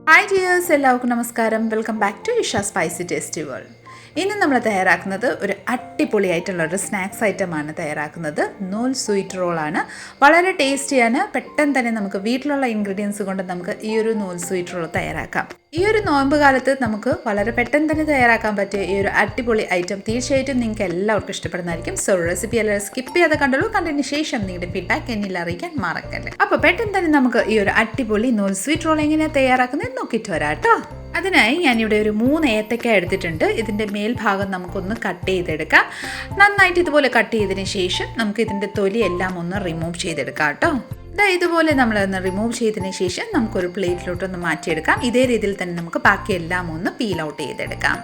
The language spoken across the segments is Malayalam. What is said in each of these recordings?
ഹായ് ഡിയേഴ്സ്, എല്ലാവർക്കും നമസ്കാരം. Welcome back to Isha spicy tasty world. ഇന്ന് നമ്മൾ തയ്യാറാക്കുന്നത് ഒരു അടിപൊളിയായിട്ടുള്ള ഒരു സ്നാക്സ് ഐറ്റമാണ് തയ്യാറാക്കുന്നത്. നൂൽ സ്വീറ്റ് റോളാണ്. വളരെ ടേസ്റ്റിയാണ്. പെട്ടെന്ന് തന്നെ നമുക്ക് വീട്ടിലുള്ള ഇൻഗ്രീഡിയൻസ് കൊണ്ട് നമുക്ക് ഈ ഒരു നൂൽ സ്വീറ്റ് റോൾ തയ്യാറാക്കാം. ഈ ഒരു നോയമ്പ് കാലത്ത് നമുക്ക് വളരെ പെട്ടെന്ന് തന്നെ തയ്യാറാക്കാൻ പറ്റിയ ഈ ഒരു അടിപൊളി ഐറ്റം തീർച്ചയായിട്ടും നിങ്ങൾക്ക് എല്ലാവർക്കും ഇഷ്ടപ്പെടുന്നതായിരിക്കും. സോ റെസിപ്പി എല്ലാവരും സ്കിപ്പ് ചെയ്യാതെ കണ്ടുള്ളൂ. കണ്ടതിന് ശേഷം നിങ്ങളുടെ ഫീഡ്ബാക്ക് എന്നിൽ അറിയിക്കാൻ മറക്കല്ലേ. അപ്പോൾ പെട്ടെന്ന് തന്നെ നമുക്ക് ഈ ഒരു അടിപൊളി നൂൽ സ്വീറ്റ് റോൾ എങ്ങനെയാണ് തയ്യാറാക്കുന്നത് നോക്കിയിട്ട് വരാം കേട്ടോ. അതിനായി ഞാനിവിടെ ഒരു 3 ഏത്തക്ക എടുത്തിട്ടുണ്ട്. ഇതിൻ്റെ മേൽഭാഗം നമുക്കൊന്ന് കട്ട് ചെയ്തെടുക്കാം. നന്നായിട്ട് ഇതുപോലെ കട്ട് ചെയ്തതിന് ശേഷം നമുക്ക് ഇതിൻ്റെ തൊലിയെല്ലാം ഒന്ന് റിമൂവ് ചെയ്തെടുക്കാം കേട്ടോ. ഇതുപോലെ നമ്മളൊന്ന് റിമൂവ് ചെയ്തതിന് ശേഷം നമുക്കൊരു പ്ലേറ്റിലോട്ടൊന്ന് മാറ്റിയെടുക്കാം. ഇതേ രീതിയിൽ തന്നെ നമുക്ക് ബാക്കിയെല്ലാം ഒന്ന് പീൽ ഔട്ട് ചെയ്തെടുക്കാം.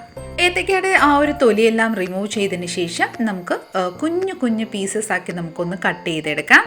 ഏത്തക്കയുടെ ആ ഒരു തൊലിയെല്ലാം റിമൂവ് ചെയ്തതിന് ശേഷം നമുക്ക് കുഞ്ഞു കുഞ്ഞു പീസസ് ആക്കി നമുക്കൊന്ന് കട്ട് ചെയ്തെടുക്കാം.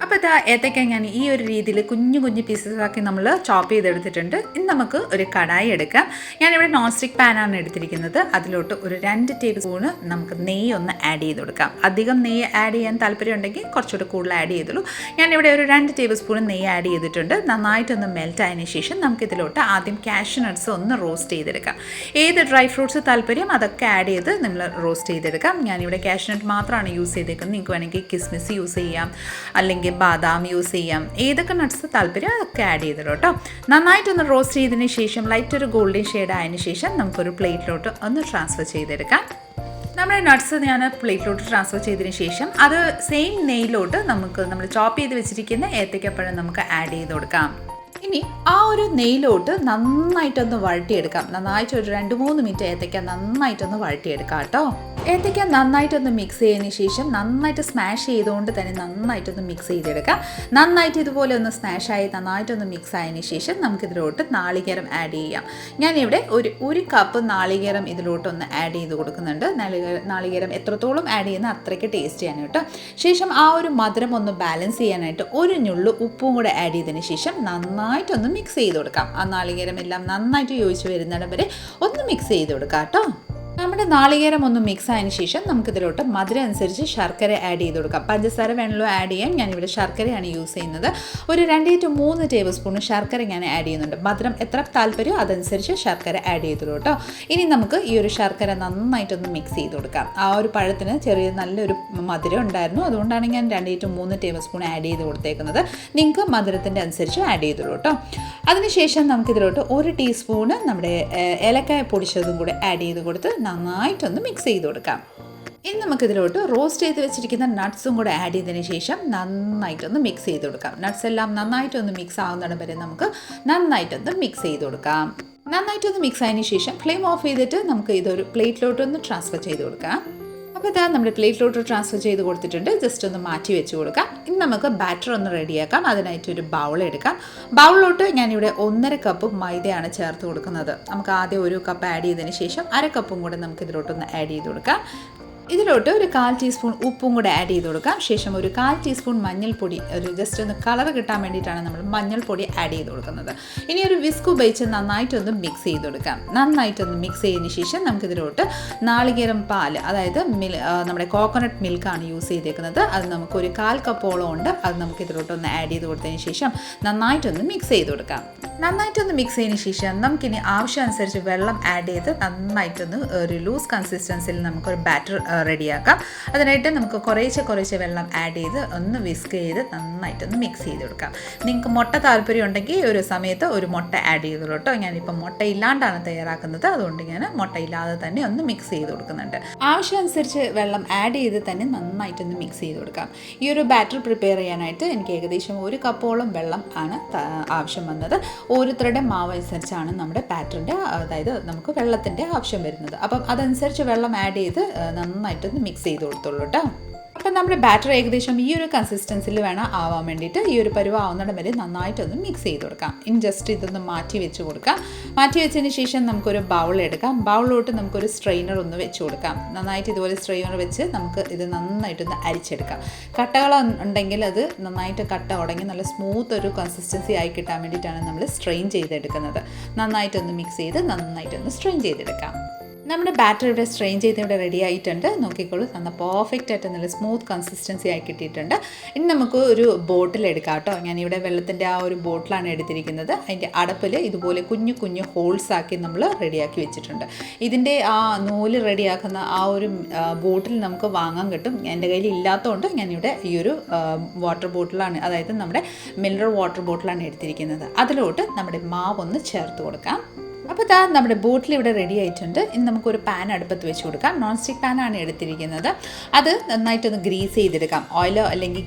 അപ്പോൾ ഇതാ ഏത്തക്ക ഞാൻ ഈ ഒരു രീതിയിൽ കുഞ്ഞു കുഞ്ഞു പീസസ് ആക്കി നമ്മൾ ചോപ്പ് ചെയ്തെടുത്തിട്ടുണ്ട്. ഇനി നമുക്ക് ഒരു കടായി എടുക്കാം. ഞാനിവിടെ നോൺ സ്റ്റിക്ക് പാനാണ് എടുത്തിരിക്കുന്നത്. അതിലോട്ട് ഒരു 2 ടേബിൾ സ്പൂണ് നമുക്ക് നെയ്യ് ഒന്ന് ആഡ് ചെയ്ത് കൊടുക്കാം. അധികം നെയ്യ് ആഡ് ചെയ്യാൻ താല്പര്യം ഉണ്ടെങ്കിൽ കുറച്ചുകൂടി കൂടുതൽ ആഡ് ചെയ്തുള്ളൂ. ഞാനിവിടെ ഒരു 2 ടേബിൾ സ്പൂൺ നെയ്യ് ആഡ് ചെയ്തിട്ടുണ്ട്. നന്നായിട്ടൊന്ന് മെൽറ്റ് ആയതിനു ശേഷം നമുക്കിതിലോട്ട് ആദ്യം കാഷ്യൂ നട്ട്സ് ഒന്ന് റോസ്റ്റ് ചെയ്തെടുക്കാം. ഏത് ഡ്രൈ ഫ്രൂട്ട്സ് താല്പര്യം അതൊക്കെ ആഡ് ചെയ്ത് നമ്മൾ റോസ്റ്റ് ചെയ്തെടുക്കാം. ഞാനിവിടെ കാഷ്യൂ നട്ട് മാത്രമാണ് യൂസ് ചെയ്തേക്കുന്നത്. നിങ്ങൾക്ക് വേണമെങ്കിൽ കിസ്മിസ് യൂസ് ചെയ്യാം, അല്ലെങ്കിൽ ബാദാം യൂസ് ചെയ്യാം. ഏതൊക്കെ നട്ട്സ് താല്പര്യം അതൊക്കെ ആഡ് ചെയ്തിടും കേട്ടോ. നന്നായിട്ടൊന്ന് റോസ്റ്റ് ചെയ്തതിന് ശേഷം ലൈറ്റ് ഒരു ഗോൾഡൻ ഷെയ്ഡ് ആയതിനു ശേഷം നമുക്കൊരു പ്ലേറ്റിലോട്ട് ഒന്ന് ട്രാൻസ്ഫർ ചെയ്തെടുക്കാം. നമ്മുടെ നട്ട്സ് ഞാൻ പ്ലേറ്റിലോട്ട് ട്രാൻസ്ഫർ ചെയ്തതിന് ശേഷം അത് സെയിം നെയ്യിലോട്ട് നമുക്ക് നമ്മൾ ചോപ്പ് ചെയ്ത് വെച്ചിരിക്കുന്ന ഏത്തക്കപ്പഴം നമുക്ക് ആഡ് ചെയ്ത് കൊടുക്കാം. ഇനി ആ ഒരു നെയ്യിലോട്ട് നന്നായിട്ടൊന്ന് വഴട്ടിയെടുക്കാം. നന്നായിട്ട് ഒരു 2-3 മിനിറ്റ് ഏത്തക്ക നന്നായിട്ടൊന്ന് വഴട്ടിയെടുക്കാം കേട്ടോ. ഏത്തക്ക നന്നായിട്ടൊന്ന് മിക്സ് ചെയ്തതിന് ശേഷം നന്നായിട്ട് സ്മാഷ് ചെയ്തുകൊണ്ട് തന്നെ നന്നായിട്ടൊന്ന് മിക്സ് ചെയ്തെടുക്കാം. നന്നായിട്ട് ഇതുപോലെ ഒന്ന് സ്മാഷായി നന്നായിട്ടൊന്ന് മിക്സ് ആയതിന് ശേഷം നമുക്കിതിലോട്ട് നാളികേരം ആഡ് ചെയ്യാം. ഞാനിവിടെ ഒരു കപ്പ് നാളികേരം ഇതിലോട്ടൊന്ന് ആഡ് ചെയ്ത് കൊടുക്കുന്നുണ്ട്. നാളികേരം എത്രത്തോളം ആഡ് ചെയ്യുന്ന അത്രയ്ക്ക് ടേസ്റ്റിയാണ് കേട്ടോ. ശേഷം ആ ഒരു മധുരം ഒന്ന് ബാലൻസ് ചെയ്യാനായിട്ട് ഒരു ഞുള്ളു ഉപ്പും കൂടെ ആഡ് ചെയ്തതിന് ശേഷം നന്നായിട്ടൊന്ന് മിക്സ് ചെയ്ത് കൊടുക്കാം. ആ നാളികേരം എല്ലാം നന്നായിട്ട് യോജിച്ച് വരുന്നിടം വരെ ഒന്ന് മിക്സ് ചെയ്ത് കൊടുക്കാം കേട്ടോ. നമ്മുടെ നാളികേരം ഒന്ന് മിക്സ് ആയതിനു ശേഷം നമുക്കിതിലോട്ട് മധുരം അനുസരിച്ച് ശർക്കര ആഡ് ചെയ്ത് കൊടുക്കാം. പഞ്ചസാര വേണമല്ലോ ആഡ് ചെയ്യാൻ. ഞാനിവിടെ ശർക്കരയാണ് യൂസ് ചെയ്യുന്നത്. ഒരു 2-3 ടേബിൾ സ്പൂൺ ശർക്കര ഞാൻ ആഡ് ചെയ്യുന്നുണ്ട്. മധുരം എത്ര താല്പര്യം അതനുസരിച്ച് ശർക്കര ആഡ് ചെയ്തോളൂ കേട്ടോ. ഇനി നമുക്ക് ഈ ഒരു ശർക്കര നന്നായിട്ടൊന്ന് മിക്സ് ചെയ്ത് കൊടുക്കാം. ആ ഒരു പഴത്തിന് നല്ലൊരു മധുരം ഉണ്ടായിരുന്നു. അതുകൊണ്ടാണ് ഞാൻ 2-3 ടേബിൾ സ്പൂൺ ആഡ് ചെയ്ത് കൊടുത്തേക്കുന്നത്. നിങ്ങൾക്ക് മധുരത്തിൻ്റെ അനുസരിച്ച് ആഡ് ചെയ്തോളൂ കേട്ടോ. അതിനുശേഷം നമുക്കിതിലോട്ട് 1 ടീസ്പൂണ് നമ്മുടെ ഏലക്കായ പൊടിച്ചതും കൂടെ ആഡ് ചെയ്ത് കൊടുത്ത് നന്നായിട്ടൊന്ന് മിക്സ് ചെയ്ത് കൊടുക്കാം. ഇനി നമുക്കിതിലോട്ട് റോസ്റ്റ് ചെയ്ത് വെച്ചിരിക്കുന്ന നട്ട്സും കൂടെ ആഡ് ചെയ്തതിന് ശേഷം നന്നായിട്ടൊന്ന് മിക്സ് ചെയ്ത് കൊടുക്കാം. നട്ട്സ് എല്ലാം നന്നായിട്ടൊന്ന് മിക്സ് ആവുന്നിടം വരെ നമുക്ക് നന്നായിട്ടൊന്ന് മിക്സ് ചെയ്ത് കൊടുക്കാം. നന്നായിട്ടൊന്ന് മിക്സ് ആയതിനു ശേഷം ഫ്ലെയിം ഓഫ് ചെയ്തിട്ട് നമുക്ക് ഇതൊരു പ്ലേറ്റിലോട്ടൊന്ന് ട്രാൻസ്ഫർ ചെയ്ത് കൊടുക്കാം. അപ്പോൾ ഇതാ നമ്മുടെ പ്ലേറ്റിലോട്ട് ട്രാൻസ്ഫർ ചെയ്ത് കൊടുത്തിട്ടുണ്ട്. ജസ്റ്റ് ഒന്ന് മാറ്റി വെച്ച് കൊടുക്കാം. ഇനി നമുക്ക് ബാറ്റർ ഒന്ന് റെഡിയാക്കാം. അതിനായിട്ട് ഒരു ബൗൾ എടുക്കാം. ബൗളിലോട്ട് ഞാനിവിടെ 1.5 കപ്പ് മൈദയാണ് ചേർത്ത് കൊടുക്കുന്നത്. നമുക്ക് ആദ്യം 1 കപ്പ് ആഡ് ചെയ്തതിന് ശേഷം 1/2 കപ്പും കൂടെ നമുക്ക് ഇതിലോട്ടൊന്ന് ആഡ് ചെയ്ത് കൊടുക്കാം. ഇതിലോട്ട് ഒരു 1/4 ടീസ്പൂൺ ഉപ്പും കൂടെ ആഡ് ചെയ്ത് കൊടുക്കാം. ശേഷം ഒരു 1/4 ടീസ്പൂൺ മഞ്ഞൾപ്പൊടി, ഒരു ജസ്റ്റ് ഒന്ന് കളർ കിട്ടാൻ വേണ്ടിയിട്ടാണ് നമ്മൾ മഞ്ഞൾപ്പൊടി ആഡ് ചെയ്ത് കൊടുക്കുന്നത്. ഇനി ഒരു വിസ്ക് ഉപയോഗിച്ച് നന്നായിട്ടൊന്ന് മിക്സ് ചെയ്ത് കൊടുക്കാം. നന്നായിട്ടൊന്ന് മിക്സ് ചെയ്തതിന് ശേഷം നമുക്കിതിലോട്ട് നാളികേരം പാൽ, അതായത് നമ്മുടെ കോക്കനട്ട് മിൽക്കാണ് യൂസ് ചെയ്തേക്കുന്നത്. അത് നമുക്ക് ഒരു 1/4 കപ്പോളം ഉണ്ട്. അത് നമുക്കിതിലോട്ടൊന്ന് ആഡ് ചെയ്ത് കൊടുത്തതിന് ശേഷം നന്നായിട്ടൊന്ന് മിക്സ് ചെയ്ത് കൊടുക്കാം. നന്നായിട്ടൊന്ന് മിക്സ് ചെയ്തതിന് ശേഷം നമുക്കിനി ആവശ്യമനുസരിച്ച് വെള്ളം ആഡ് ചെയ്ത് നന്നായിട്ടൊന്ന് ഒരു ലൂസ് കൺസിസ്റ്റൻസിയിൽ നമുക്കൊരു ബാറ്റർ റെഡിയാക്കാം. അതിനായിട്ട് നമുക്ക് കുറേശ്ശെ വെള്ളം ആഡ് ചെയ്ത് ഒന്ന് വിസ്ക് ചെയ്ത് നന്നായിട്ടൊന്ന് മിക്സ് ചെയ്ത് കൊടുക്കാം. നിങ്ങൾക്ക് മുട്ട താല്പര്യം ഉണ്ടെങ്കിൽ ഒരു സമയത്ത് ഒരു മുട്ട ആഡ് ചെയ്തോളൂ കേട്ടോ. ഞാനിപ്പോൾ മുട്ട ഇല്ലാണ്ടാണ് തയ്യാറാക്കുന്നത്. അതുകൊണ്ട് ഞാൻ മുട്ട ഇല്ലാതെ തന്നെ ഒന്ന് മിക്സ് ചെയ്ത് കൊടുക്കുന്നുണ്ട്. ആവശ്യമനുസരിച്ച് വെള്ളം ആഡ് ചെയ്ത് തന്നെ നന്നായിട്ടൊന്ന് മിക്സ് ചെയ്ത് കൊടുക്കാം. ഈ ഒരു ബാറ്റർ പ്രിപ്പയർ ചെയ്യാനായിട്ട് എനിക്ക് ഏകദേശം 1 കപ്പോളം വെള്ളം ആണ് ആവശ്യം വന്നത്. ഓരോരുത്തരുടെ മാവ് അനുസരിച്ചാണ് നമ്മുടെ ബാറ്ററിൻ്റെ, അതായത് നമുക്ക് വെള്ളത്തിൻ്റെ ആവശ്യം വരുന്നത്. അപ്പം അതനുസരിച്ച് വെള്ളം ആഡ് ചെയ്ത് നന്നായിട്ടൊന്ന് മിക്സ് ചെയ്ത് കൊടുത്തോളൂ കേട്ടോ. അപ്പം നമ്മുടെ ബാറ്റർ ഏകദേശം ഈ ഒരു കൺസിസ്റ്റൻസിൽ വേണം ആവാൻ വേണ്ടിയിട്ട്. ഈ ഒരു പരുവം ആവുന്നിടം വരെ നന്നായിട്ടൊന്ന് മിക്സ് ചെയ്ത് കൊടുക്കാം. ഇനി ജസ്റ്റ് ഇതൊന്ന് മാറ്റി വെച്ച് കൊടുക്കാം. മാറ്റി വെച്ചതിന് ശേഷം നമുക്കൊരു ബൗൾ എടുക്കാം. ബൗളിലോട്ട് നമുക്കൊരു സ്ട്രെയിനർ ഒന്ന് വെച്ച് കൊടുക്കാം. നന്നായിട്ട് ഇതുപോലെ സ്ട്രെയിനർ വെച്ച് നമുക്ക് ഇത് നന്നായിട്ടൊന്ന് അരിച്ചെടുക്കാം. കട്ടകൾ ഉണ്ടെങ്കിൽ അത് നന്നായിട്ട് കട്ട ഉടങ്ങി നല്ല സ്മൂത്ത് ഒരു കൺസിസ്റ്റൻസി ആയി കിട്ടാൻ വേണ്ടിയിട്ടാണ് നമ്മൾ സ്ട്രെയിൻ ചെയ്തെടുക്കുന്നത്. നന്നായിട്ടൊന്ന് മിക്സ് ചെയ്ത് നന്നായിട്ടൊന്ന് സ്ട്രെയിൻ ചെയ്തെടുക്കാം. നമ്മുടെ ബാറ്റർ ഇവിടെ സ്ട്രെയിൻ ചെയ്ത് ഇവിടെ റെഡി ആയിട്ടുണ്ട്. നോക്കിക്കോളൂ, നല്ല പെർഫെക്റ്റ് ആയിട്ട് നല്ല സ്മൂത്ത് കൺസിസ്റ്റൻസി ആയി കിട്ടിയിട്ടുണ്ട്. ഇനി നമുക്ക് ഒരു ബോട്ടിൽ എടുക്കാം കേട്ടോ. ഞാനിവിടെ വെള്ളത്തിൻ്റെ ആ ഒരു ബോട്ടിലാണ് എടുത്തിരിക്കുന്നത്. അതിൻ്റെ അടപ്പിൽ ഇതുപോലെ കുഞ്ഞു കുഞ്ഞു ഹോൾസ് ആക്കി നമ്മൾ റെഡിയാക്കി വെച്ചിട്ടുണ്ട്. ഇതിൻ്റെ ആ നൂല് റെഡിയാക്കുന്ന ആ ഒരു ബോട്ടിൽ നമുക്ക് വാങ്ങാൻ കിട്ടും. എൻ്റെ കയ്യിൽ ഇല്ലാത്തതുകൊണ്ട് ഞാനിവിടെ ഈ ഒരു വാട്ടർ ബോട്ടിലാണ്, അതായത് നമ്മുടെ മിനറൽ വാട്ടർ ബോട്ടിലാണ് എടുത്തിരിക്കുന്നത്. അതിലോട്ട് നമ്മുടെ മാവൊന്ന് ചേർത്ത് കൊടുക്കാം. അപ്പോൾ ഇതാ നമ്മുടെ ബോട്ടിൽ ഇവിടെ റെഡി ആയിട്ടുണ്ട്. ഇനി നമുക്കൊരു പാൻ അടുപ്പത്ത് വെച്ച് കൊടുക്കാം. നോൺ സ്റ്റിക്ക് പാനാണ് എടുത്തിരിക്കുന്നത്. അത് നന്നായിട്ടൊന്ന് ഗ്രീസ് ചെയ്തെടുക്കാം. ഓയിലോ അല്ലെങ്കിൽ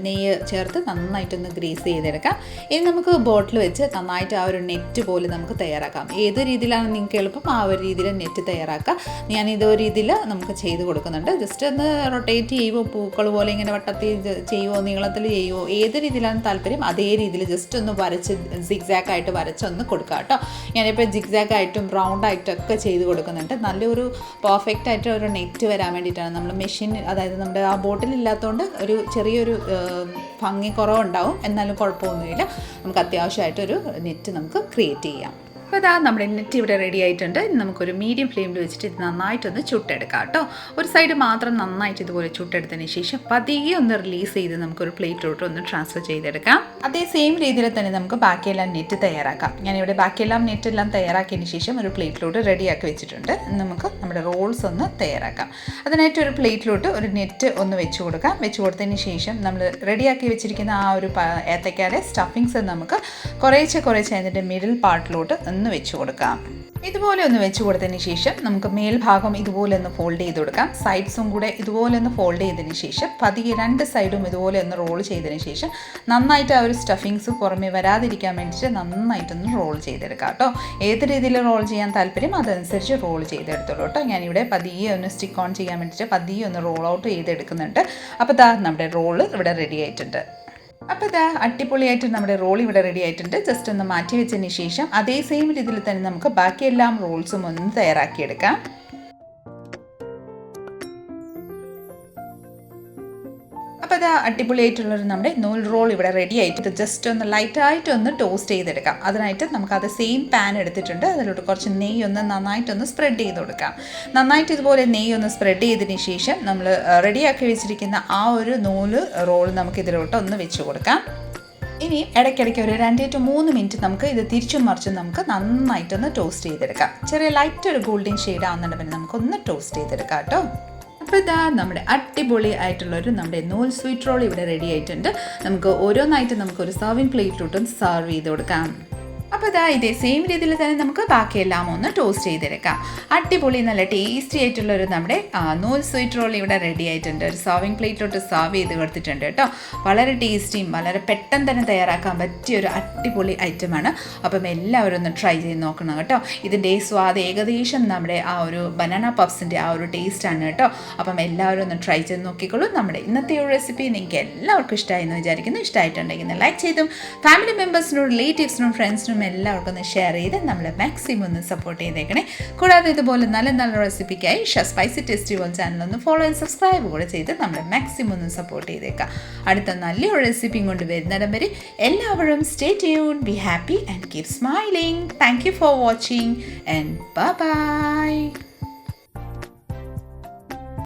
നെയ്യ് ചേർത്ത് നന്നായിട്ടൊന്ന് ഗ്രീസ് ചെയ്തെടുക്കാം. ഇനി നമുക്ക് ബോട്ടിൽ വെച്ച് നന്നായിട്ട് ആ ഒരു നെറ്റ് പോലെ നമുക്ക് തയ്യാറാക്കാം. ഏത് രീതിയിലാണ് നിങ്ങൾക്ക് എളുപ്പം ആ ഒരു രീതിയിൽ നെറ്റ് തയ്യാറാക്കാം. ഞാൻ ഇതൊരു രീതിയിൽ നമുക്ക് ചെയ്ത് കൊടുക്കുന്നുണ്ട്. ജസ്റ്റ് ഒന്ന് റൊട്ടേറ്റ് ചെയ്യുമോ, പൂക്കൾ പോലെ ഇങ്ങനെ വട്ടത്തിൽ ചെയ്യുമോ, നീളത്തിൽ ചെയ്യുമോ, ഏത് രീതിയിലാണ് താല്പര്യം അതേ രീതിയിൽ ജസ്റ്റ് ഒന്ന് വരച്ച് സിഗ്സാക്കായിട്ട് വരച്ചൊന്ന് കൊടുക്കാം കേട്ടോ. ഞാനിപ്പോൾ ജിഗ്സാഗ് ആയിട്ടും റൗണ്ട് ആയിട്ടും ഒക്കെ ചെയ്ത് കൊടുക്കുന്നുണ്ട്. നല്ലൊരു പെർഫെക്റ്റ് ആയിട്ട് ഒരു നെറ്റ് വരാൻ വേണ്ടിയിട്ടാണ്. നമ്മൾ മെഷീൻ, അതായത് നമ്മുടെ ആ ബോട്ടിൽ ഇല്ലാത്തതുകൊണ്ട് ഒരു ചെറിയൊരു ഭംഗി കുറവുണ്ടാവും, എന്നാലും കുഴപ്പമൊന്നുമില്ല. നമുക്ക് അത്യാവശ്യമായിട്ടൊരു നെറ്റ് നമുക്ക് ക്രിയേറ്റ് ചെയ്യാം. അപ്പോൾ ഇതാ നമ്മുടെ നെറ്റ് ഇവിടെ റെഡി ആയിട്ടുണ്ട്. നമുക്കൊരു മീഡിയം ഫ്ലെയിമിൽ വെച്ചിട്ട് ഇത് നന്നായിട്ടൊന്ന് ചുട്ടെടുക്കാം കേട്ടോ. ഒരു സൈഡ് മാത്രം നന്നായിട്ട് ഇതുപോലെ ചുട്ടെടുത്തതിന് ശേഷം പതിയെ ഒന്ന് റിലീസ് ചെയ്ത് നമുക്കൊരു പ്ലേറ്റിലോട്ട് ഒന്ന് ട്രാൻസ്ഫർ ചെയ്തെടുക്കാം. അതേ സെയിം രീതിയിൽ തന്നെ നമുക്ക് ബാക്കിയെല്ലാം നെറ്റ് തയ്യാറാക്കാം. ഞാനിവിടെ ബാക്കിയെല്ലാം നെറ്റെല്ലാം തയ്യാറാക്കിയതിന് ശേഷം ഒരു പ്ലേറ്റിലോട്ട് റെഡിയാക്കി വെച്ചിട്ടുണ്ട്. നമുക്ക് നമ്മുടെ റോൾസ് ഒന്ന് തയ്യാറാക്കാം. അതിനായിട്ട് ഒരു പ്ലേറ്റിലോട്ട് ഒരു നെറ്റ് ഒന്ന് വെച്ച് കൊടുക്കാം. വെച്ച് കൊടുത്തതിന് ശേഷം നമ്മൾ റെഡിയാക്കി വെച്ചിരിക്കുന്ന ആ ഒരു ഏത്തയ്ക്കാടെ സ്റ്റഫിങ്സ് നമുക്ക് കുറേശ്ശെ അതിൻ്റെ മിഡിൽ പാർട്ടിലോട്ട് ഒന്ന് വെച്ച് കൊടുക്കാം. ഇതുപോലെ ഒന്ന് വെച്ച് കൊടുത്തതിന് ശേഷം നമുക്ക് മേൽഭാഗം ഇതുപോലെ ഒന്ന് ഫോൾഡ് ചെയ്ത് കൊടുക്കാം. സൈഡ്സും കൂടെ ഇതുപോലെ ഒന്ന് ഫോൾഡ് ചെയ്തതിന് ശേഷം പതിയെ രണ്ട് സൈഡും ഇതുപോലെ ഒന്ന് റോൾ ചെയ്തതിന് ശേഷം നന്നായിട്ട് ആ ഒരു സ്റ്റഫിങ്സ് പുറമെ വരാതിരിക്കാൻ വേണ്ടിയിട്ട് നന്നായിട്ടൊന്ന് റോൾ ചെയ്തെടുക്കാം കേട്ടോ. ഏത് രീതിയിൽ റോൾ ചെയ്യാൻ താല്പര്യം അതനുസരിച്ച് റോൾ ചെയ്തെടുത്തോളൂ കേട്ടോ. ഞാനിവിടെ പതിയെ ഒന്ന് സ്റ്റിക്ക് ഓൺ ചെയ്യാൻ വേണ്ടിയിട്ട് പതിയെ ഒന്ന് റോൾ ഔട്ട് ചെയ്തെടുക്കുന്നുണ്ട്. അപ്പോൾ ഇതാ നമ്മുടെ റോള് ഇവിടെ റെഡി ആയിട്ടുണ്ട്. അപ്പോൾ ഇതാ അടിപൊളിയായിട്ട് നമ്മുടെ റോൾ ഇവിടെ റെഡി ആയിട്ടുണ്ട്. ജസ്റ്റ് ഒന്ന് മാറ്റി വെച്ചതിന് ശേഷം അതേ സെയിം രീതിയിൽ തന്നെ നമുക്ക് ബാക്കിയെല്ലാം റോൾസും ഒന്ന് തയ്യാറാക്കിയെടുക്കാം. അപ്പോൾ അത് അടിപൊളിയായിട്ടുള്ളൊരു നമ്മുടെ നൂൽ റോൾ ഇവിടെ റെഡി ആയിട്ട് ജസ്റ്റ് ഒന്ന് ലൈറ്റായിട്ടൊന്ന് ടോസ്റ്റ് ചെയ്തെടുക്കാം. അതിനായിട്ട് നമുക്ക് അത് സെയിം പാൻ എടുത്തിട്ടുണ്ട്. അതിലോട്ട് കുറച്ച് നെയ്യ് ഒന്ന് നന്നായിട്ടൊന്ന് സ്പ്രെഡ് ചെയ്ത് കൊടുക്കാം. നന്നായിട്ട് ഇതുപോലെ നെയ്യ് ഒന്ന് സ്പ്രെഡ് ചെയ്തതിന് ശേഷം നമ്മൾ റെഡിയാക്കി വെച്ചിരിക്കുന്ന ആ ഒരു നൂല് റോൾ നമുക്ക് ഇതിലോട്ട് ഒന്ന് വെച്ച് കൊടുക്കാം. ഇനി ഇടയ്ക്കിടയ്ക്ക് ഒരു 2 to 3 മിനിറ്റ് നമുക്ക് ഇത് തിരിച്ചും മറിച്ചും നമുക്ക് നന്നായിട്ടൊന്ന് ടോസ്റ്റ് ചെയ്തെടുക്കാം. ചെറിയ ലൈറ്റ് ഒരു ഗോൾഡൻ ഷെയ്ഡ് ആവുന്നുണ്ടെങ്കിൽ നമുക്കൊന്ന് ടോസ്റ്റ് ചെയ്തെടുക്കാം കേട്ടോ. അപ്പോൾ ഇതാ നമ്മുടെ അടിപൊളി ആയിട്ടുള്ളൊരു നമ്മുടെ നൂൽ സ്വീറ്റ് റോൾ ഇവിടെ റെഡി ആയിട്ടുണ്ട്. നമുക്ക് ഓരോന്നായിട്ട് നമുക്കൊരു സർവിങ് പ്ലേറ്റിലോട്ടും സെർവ് ചെയ്ത് കൊടുക്കാം. അപ്പോൾ ഇതാ ഇതേ സെയിം രീതിയിൽ തന്നെ നമുക്ക് ബാക്കിയെല്ലാം ഒന്ന് ടോസ്റ്റ് ചെയ്തെടുക്കാം. അടിപൊളി നല്ല ടേസ്റ്റി ആയിട്ടുള്ളൊരു നമ്മുടെ നൂൽ സ്വീറ്റ് റോൾ ഇവിടെ റെഡി ആയിട്ടുണ്ട്. ഒരു സർവിങ് പ്ലേറ്റിലോട്ട് സെർവ് ചെയ്ത് കൊടുത്തിട്ടുണ്ട് കേട്ടോ. വളരെ ടേസ്റ്റിയും വളരെ പെട്ടെന്ന് തന്നെ തയ്യാറാക്കാൻ പറ്റിയ ഒരു അടിപൊളി ഐറ്റമാണ്. അപ്പം എല്ലാവരും ഒന്ന് ട്രൈ ചെയ്ത് നോക്കണം കേട്ടോ. ഇതിൻ്റെ സ്വാദ് ഏകദേശം നമ്മുടെ ആ ഒരു ബനാന പഫ്സിൻ്റെ ആ ഒരു ടേസ്റ്റാണ് കേട്ടോ. അപ്പം എല്ലാവരും ഒന്ന് ട്രൈ ചെയ്ത് നോക്കിക്കോളൂ. നമ്മുടെ ഇന്നത്തെ ഒരു റെസിപ്പി നിങ്ങൾക്ക് എല്ലാവർക്കും ഇഷ്ടമായെന്ന് വിചാരിക്കുന്നു. ഇഷ്ടമായിട്ടുണ്ടെങ്കിൽ ലൈക്ക് ചെയ്തും ഫാമിലി മെമ്പേഴ്സിനും റിലേറ്റീവ്സിനും ഫ്രണ്ട്സിനും എല്ലാവർക്കും ഒന്ന് ഷെയർ ചെയ്ത് നമ്മളെ മാക്സിമം ഒന്ന് സപ്പോർട്ട് ചെയ്തേക്കണേ. കൂടാതെ ഇതുപോലെ നല്ല നല്ല റെസിപ്പിക്കായി സ്പൈസി ടേസ്റ്റി വേൾഡ് ചാനൽ ഒന്ന് ഫോളോ ആൻഡ് സബ്സ്ക്രൈബ് കൂടെ ചെയ്ത് നമ്മളെ മാക്സിമം ഒന്ന് സപ്പോർട്ട് ചെയ്തേക്കാം. അടുത്ത നല്ലൊരു റെസിപ്പിയും കൊണ്ട് വരുന്നിടം വരെ എല്ലാവരും stay tuned, be happy and keep smiling. Thank you for watching and bye bye.